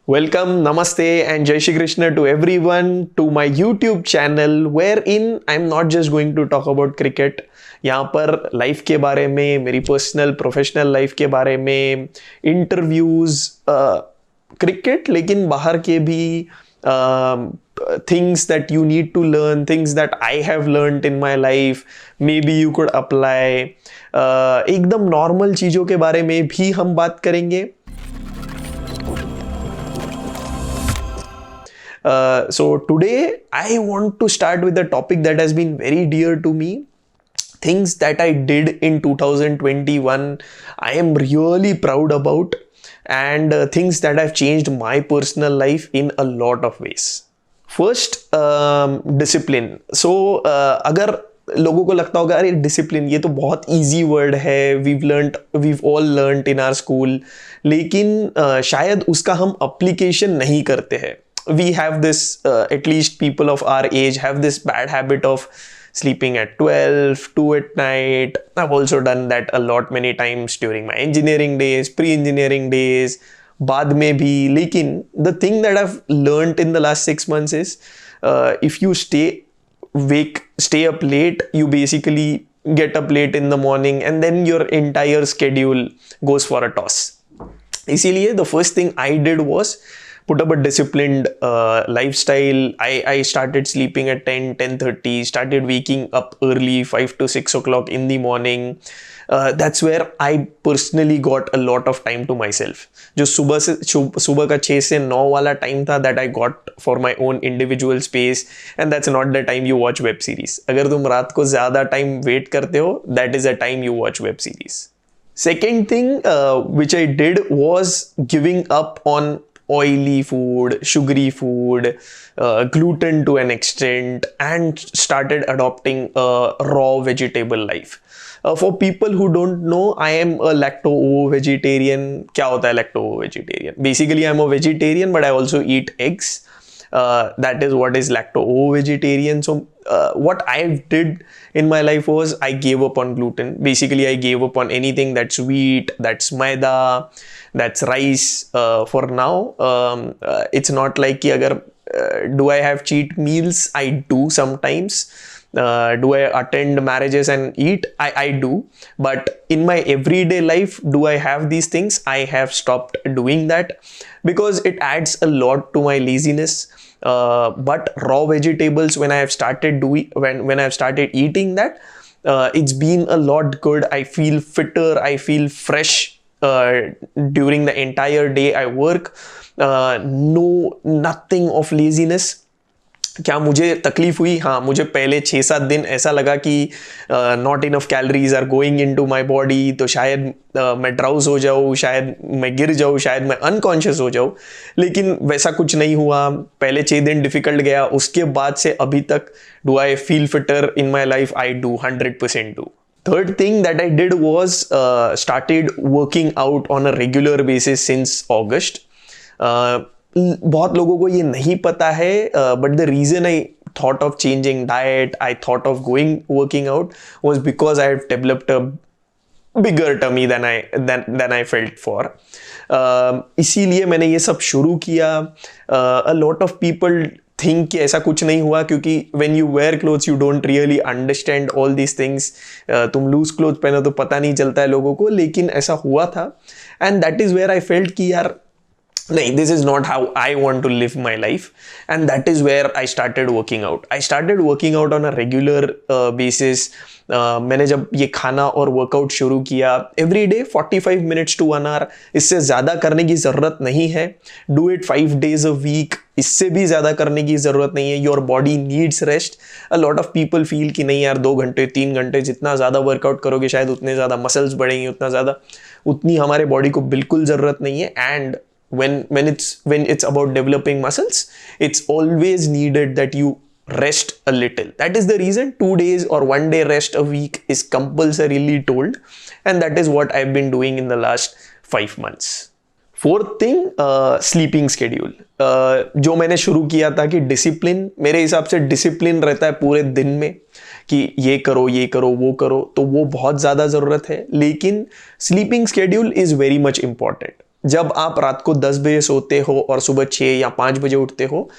Welcome, Namaste, and Jai Shri Krishna to everyone to my YouTube channel wherein I'm not just going to talk about cricket. यहाँ पर life के बारे में, मेरी personal professional life के बारे में, इंटरव्यूज, क्रिकेट लेकिन बाहर के भी things that you need to learn, things that I have learned in my life, maybe you could apply. एकदम नॉर्मल चीज़ों के बारे में भी हम बात करेंगे. So today I want to start with a topic that has been very dear to me. Things that I did in 2021 I am really proud about, and things that have changed my personal life in a lot of ways. First, discipline. So अगर लोगों को लगता होगा अरे discipline ये तो बहुत easy word है, we've all learnt in our school, लेकिन शायद उसका हम अप्लीकेशन नहीं करते हैं. We have this, at least people of our age have this bad habit of sleeping at 12, 2 at night. I've also done that a lot many times during my engineering days, pre-engineering days, बाद में भी. लेकिन the thing that I've learned in the last 6 months is if you stay up late, you basically get up late in the morning and then your entire schedule goes for a toss. इसीलिए the first thing I did was put up a disciplined lifestyle. I started sleeping at 10:30, started waking up early, 5 to 6 o'clock in the morning. That's where I personally got a lot of time to myself. जो सुबह का 6 से 9 वाला time था, that I got for my own individual space, and that's not the time you watch web series. अगर तुम रात को ज़्यादा टाइम वेट करते हो, that is a time you watch web series. Second thing which I did was giving up on oily food, sugary food, gluten to an extent, and started adopting a raw vegetable life. For people who don't know, I am a lacto-vegetarian. क्या होता है lacto-vegetarian? Basically, I'm a vegetarian, but I also eat eggs. That is what is lacto-vegetarian. So what I did in my life was I gave up on gluten. Basically, I gave up on anything that's wheat, that's maida, that's rice. For now, it's not like कि अगर do I have cheat meals? I do sometimes. Do I attend marriages and eat? I do. But in my everyday life, do I have these things? I have stopped doing that because it adds a lot to my laziness. But raw vegetables, when I have started when I have started eating that, it's been a lot good. I feel fitter. I feel fresh during the entire day I work. Nothing of laziness. क्या मुझे तकलीफ हुई? हाँ, मुझे पहले 6-7 दिन ऐसा लगा कि not enough calories are going into my body, तो शायद मैं ड्राउज हो जाऊँ, शायद मैं गिर जाऊँ, शायद मैं अनकॉन्शियस हो जाऊँ. लेकिन वैसा कुछ नहीं हुआ. पहले 6 दिन डिफिकल्ट गया, उसके बाद से अभी तक do I feel fitter in my life? I do, 100% do. Third thing that I did was started working out on a regular basis since August. बहुत लोगों को ये नहीं पता है, but the reason I thought of changing diet, I thought of working out was because I have developed a bigger tummy than I felt for. इसीलिए मैंने ये सब शुरू किया. A lot of people think कि ऐसा कुछ नहीं हुआ क्योंकि when you wear clothes you don't really understand all these things. तुम loose clothes पहनो तो पता नहीं चलता है लोगों को, लेकिन ऐसा हुआ था. And that is where I felt कि यार नहीं, this is not how I want to live my life, and that is where I started working out. I started working out on a regular basis. मैंने जब ये खाना और workout शुरू किया, every day 45 minutes to 1 hour, इससे ज़्यादा करने की ज़रूरत नहीं है. Do it 5 days a week, इससे भी ज़्यादा करने की ज़रूरत नहीं है. Your body needs rest. A lot of people feel कि नहीं यार 2 घंटे 3 घंटे जितना ज़्यादा वर्कआउट करोगे शायद उतने ज़्यादा मसल्स बढ़ेंगे, उतनी हमारे बॉडी को बिल्कुल ज़रूरत नहीं है. And when it's about developing muscles, it's always needed that you rest a little. That is the reason 2 days or 1 day rest a week is compulsorily told, and that is what I've been doing in the last 5 months. Fourth thing, sleeping schedule. जो मैंने शुरू किया था कि discipline, मेरे हिसाब से discipline रहता है पूरे दिन में कि ये करो वो करो, तो वो बहुत ज़्यादा ज़रूरत है. लेकिन sleeping schedule is very much important. जब आप रात को 10 बजे सोते हो और सुबह 6 या 5 बजे उठते हो,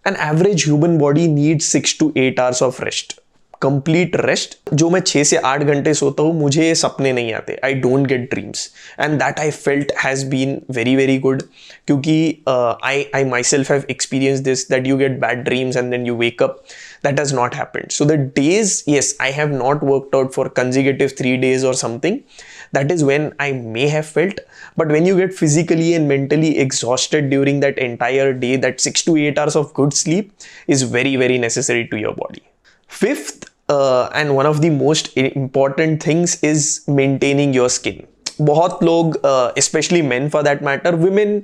an average human body needs 6 to 8 hours of rest. Complete rest. जो मैं 6 से 8 घंटे सोता हूँ, मुझे सपने नहीं आते. I don't get dreams and that I felt has been very very good, क्योंकि I myself have experience this that you get bad dreams and then you wake up. That has not happened. So the days, yes, I have not worked out for consecutive 3 days or something. That is when I may have felt. But when you get physically and mentally exhausted during that entire day, that 6 to 8 hours of good sleep is very, very necessary to your body. Fifth, and one of the most important things is maintaining your skin. बहुत लोग, especially men for that matter, women,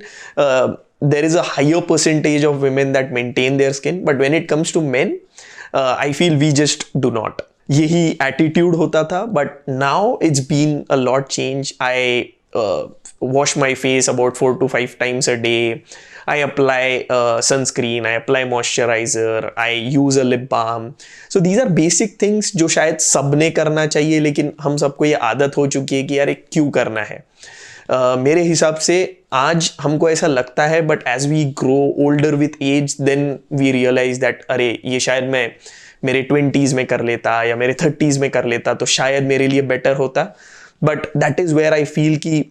there is a higher percentage of women that maintain their skin. But when it comes to men, I feel we just do not. यही attitude होता था, but now it's been a lot change. I wash my face about 4 to 5 times a day. I apply sunscreen, I apply moisturizer, I use a lip balm. So these are basic things जो शायद सबने करना चाहिए, लेकिन हम सबको ये आदत हो चुकी है कि यार क्यों करना है. मेरे हिसाब से आज हमको ऐसा लगता है, but as we grow older with age then we realise that अरे ये शायद मैं मेरे 20s में कर लेता या मेरे 30s में कर लेता तो शायद मेरे लिए बेटर होता. But that is where I feel कि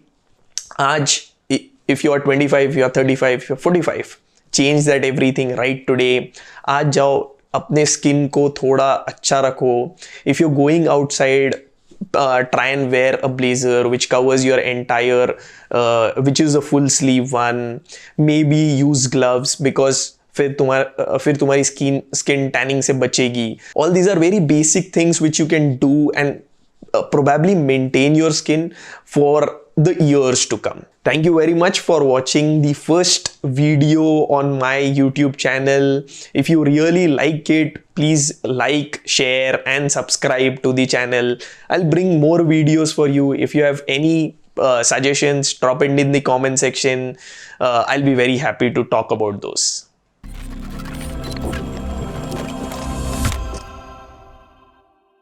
आज if you are 25, you are 35, you are 45, change that everything right today. आज जाओ, अपने स्किन को थोड़ा अच्छा रखो. If you going outside, try and wear a blazer which covers your entire, which is a full sleeve one. Maybe use gloves because फिर तुम्हारी स्किन टैनिंग से बचेगी. All these are very basic things which you can do and probably maintain your skin for the years to come. Thank you very much for watching the first video on my YouTube channel. If you really like it, please like, share and subscribe to the channel. I'll bring more videos for you. If you have any suggestions, drop it in the comment section. I'll be very happy to talk about those.